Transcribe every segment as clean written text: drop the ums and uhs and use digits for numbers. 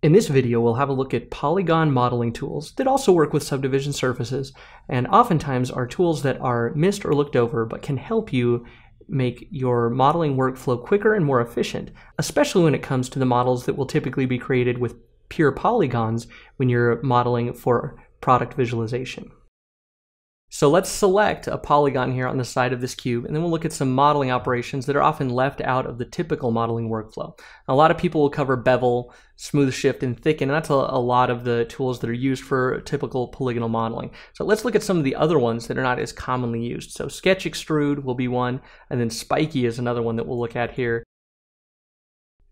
In this video, we'll have a look at Polygon modeling tools that also work with subdivision surfaces, and oftentimes are tools that are missed or looked over but can help you make your modeling workflow quicker and more efficient, especially when it comes to the models that will typically be created with pure polygons when you're modeling for product visualization. So let's select a polygon here on the side of this cube, and then we'll look at some modeling operations that are often left out of the typical modeling workflow. A lot of people will cover bevel, smooth shift, and thicken, and that's a lot of the tools that are used for typical polygonal modeling. So let's look at some of the other ones that are not as commonly used. So sketch extrude will be one, and then spiky is another one that we'll look at here.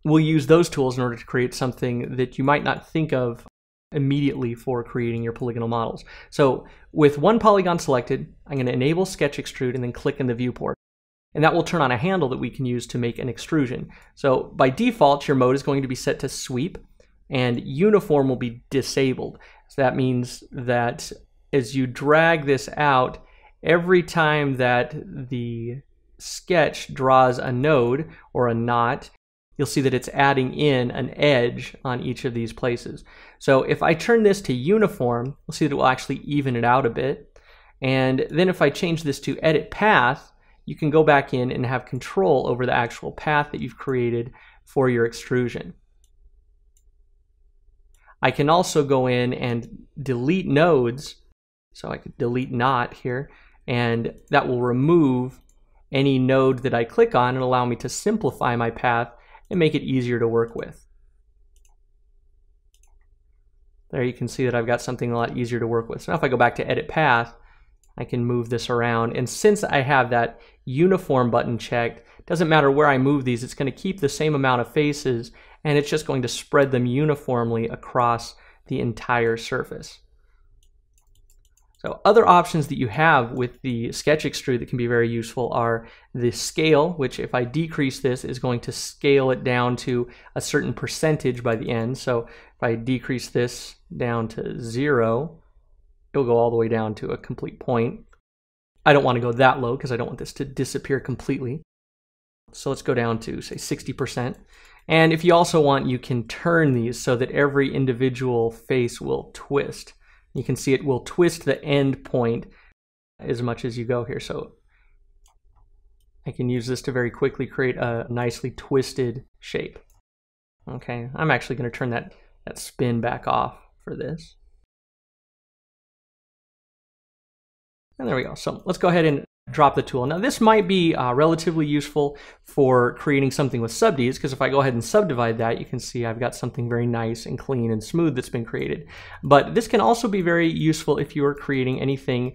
We'll use those tools in order to create something that you might not think of immediately for creating your polygonal models. So with one polygon selected, I'm going to enable sketch extrude and then click in the viewport. And that will turn on a handle that we can use to make an extrusion. So by default, your mode is going to be set to sweep, and uniform will be disabled. So that means that as you drag this out, every time that the sketch draws a node or a knot, you'll see that it's adding in an edge on each of these places. So if I turn this to uniform, we'll see that it will actually even it out a bit. And then if I change this to edit path, you can go back in and have control over the actual path that you've created for your extrusion. I can also go in and delete nodes. So I could delete knot here, and that will remove any node that I click on and allow me to simplify my path and make it easier to work with. There you can see that I've got something a lot easier to work with. So now if I go back to edit path, I can move this around. And since I have that uniform button checked, it doesn't matter where I move these, it's going to keep the same amount of faces, and it's just going to spread them uniformly across the entire surface. So other options that you have with the sketch extrude that can be very useful are the scale, which if I decrease this is going to scale it down to a certain percentage by the end. So if I decrease this down to 0, it'll go all the way down to a complete point. I don't want to go that low because I don't want this to disappear completely. So let's go down to, say, 60%. And if you also want, you can turn these so that every individual face will twist. You can see it will twist the end point as much as you go here. So I can use this to very quickly create a nicely twisted shape. Okay, I'm actually going to turn that spin back off for this. And there we go. So let's go ahead and drop the tool. Now this might be relatively useful for creating something with subds, because if I go ahead and subdivide that, you can see I've got something very nice and clean and smooth that's been created. But this can also be very useful if you are creating anything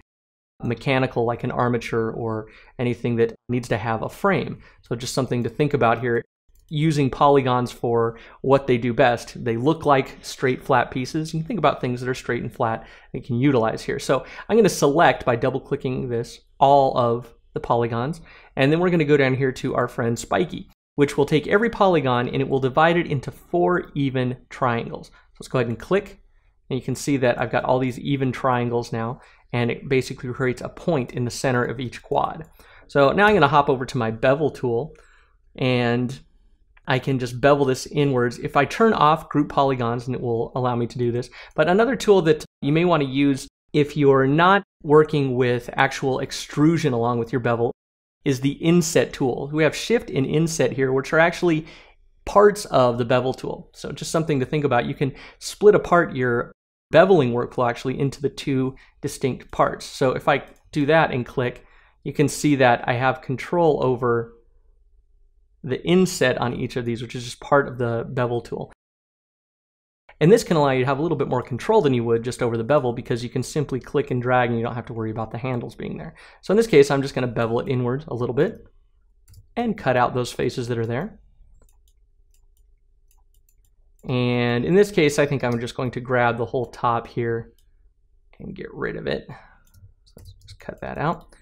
mechanical like an armature or anything that needs to have a frame. So just something to think about here. Using polygons for what they do best. They look like straight flat pieces. You can think about things that are straight and flat that you can utilize here. So I'm going to select, by double clicking this, all of the polygons, and then we're going to go down here to our friend spiky, which will take every polygon and it will divide it into 4 even triangles. So let's go ahead and click, and you can see that I've got all these even triangles now, and it basically creates a point in the center of each quad. So now I'm going to hop over to my bevel tool, and I can just bevel this inwards. If I turn off group polygons, and it will allow me to do this. But another tool that you may want to use if you're not working with actual extrusion along with your bevel is the Inset Tool. We have Shift and Inset here, which are actually parts of the Bevel Tool. So just something to think about. You can split apart your beveling workflow actually into the 2 distinct parts. So if I do that and click, you can see that I have control over the inset on each of these, which is just part of the bevel tool. And this can allow you to have a little bit more control than you would just over the bevel, because you can simply click and drag and you don't have to worry about the handles being there. So in this case, I'm just going to bevel it inwards a little bit and cut out those faces that are there. And in this case, I think I'm just going to grab the whole top here and get rid of it. So let's just cut that out.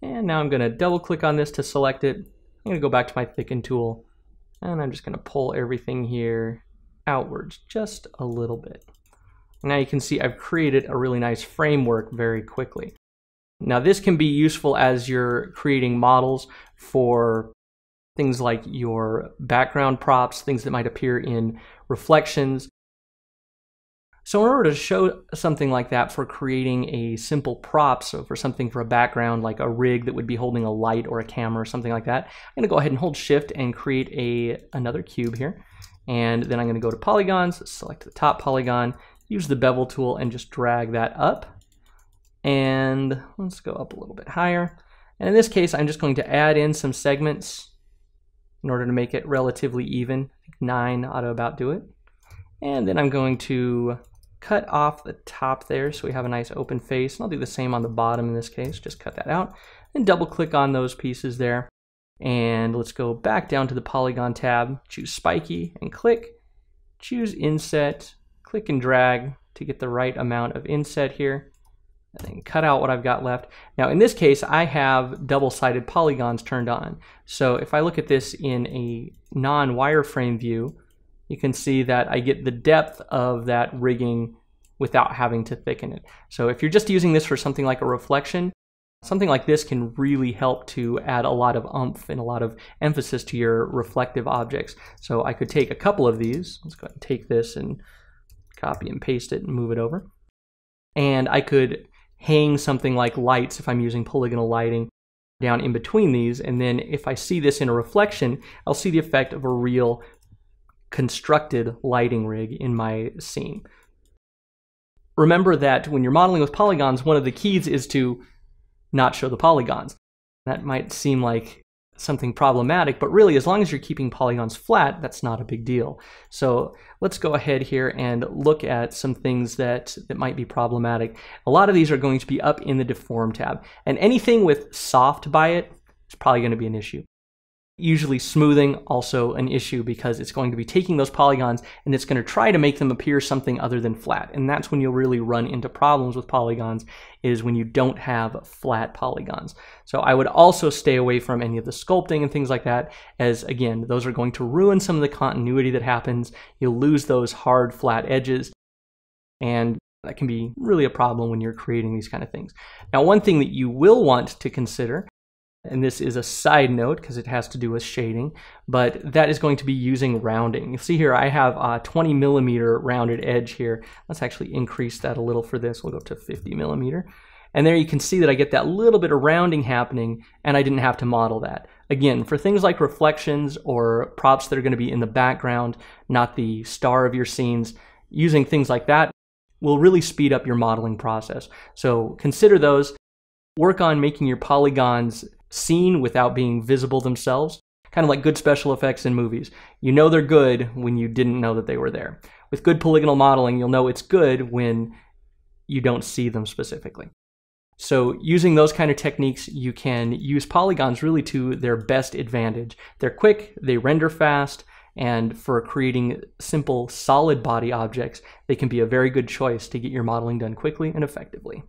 And now I'm going to double click on this to select it. I'm going to go back to my thicken tool, and I'm just going to pull everything here outwards just a little bit. Now you can see I've created a really nice framework very quickly. Now this can be useful as you're creating models for things like your background props, things that might appear in reflections. So in order to show something like that for creating a simple prop, so for something for a background like a rig that would be holding a light or a camera or something like that, I'm going to go ahead and hold Shift and create another cube here. And then I'm going to go to Polygons, select the top polygon, use the Bevel Tool and just drag that up. And let's go up a little bit higher. And in this case, I'm just going to add in some segments in order to make it relatively even. I think 9 ought to about do it. And then I'm going to cut off the top there so we have a nice open face. And I'll do the same on the bottom in this case, just cut that out. And double click on those pieces there. And let's go back down to the Polygon tab, choose Spiky and click, choose Inset, click and drag to get the right amount of inset here. And then cut out what I've got left. Now in this case, I have double-sided polygons turned on. So if I look at this in a non-wireframe view, you can see that I get the depth of that rigging without having to thicken it. So if you're just using this for something like a reflection, something like this can really help to add a lot of oomph and a lot of emphasis to your reflective objects. So I could take a couple of these. Let's go ahead and take this and copy and paste it and move it over. And I could hang something like lights if I'm using polygonal lighting down in between these. And then if I see this in a reflection, I'll see the effect of a real constructed lighting rig in my scene. Remember that when you're modeling with polygons, one of the keys is to not show the polygons. That might seem like something problematic, but really as long as you're keeping polygons flat, that's not a big deal. So let's go ahead here and look at some things that might be problematic. A lot of these are going to be up in the Deform tab, and anything with soft by it is probably going to be an issue. Usually smoothing, also an issue, because it's going to be taking those polygons and it's going to try to make them appear something other than flat. And that's when you'll really run into problems with polygons, is when you don't have flat polygons. So I would also stay away from any of the sculpting and things like that, as again, those are going to ruin some of the continuity that happens. You'll lose those hard flat edges, and that can be really a problem when you're creating these kind of things. Now, one thing that you will want to consider, and this is a side note because it has to do with shading, but that is going to be using rounding. You'll see here I have a 20 millimeter rounded edge here. Let's actually increase that a little for this. We'll go to 50 millimeter. And there you can see that I get that little bit of rounding happening, and I didn't have to model that. Again, for things like reflections or props that are going to be in the background, not the star of your scenes, using things like that will really speed up your modeling process. So consider those. Work on making your polygons seen without being visible themselves, kind of like good special effects in movies. You know they're good when you didn't know that they were there. With good polygonal modeling, you'll know it's good when you don't see them specifically. So using those kind of techniques, you can use polygons really to their best advantage. They're quick, they render fast, and for creating simple solid body objects, they can be a very good choice to get your modeling done quickly and effectively.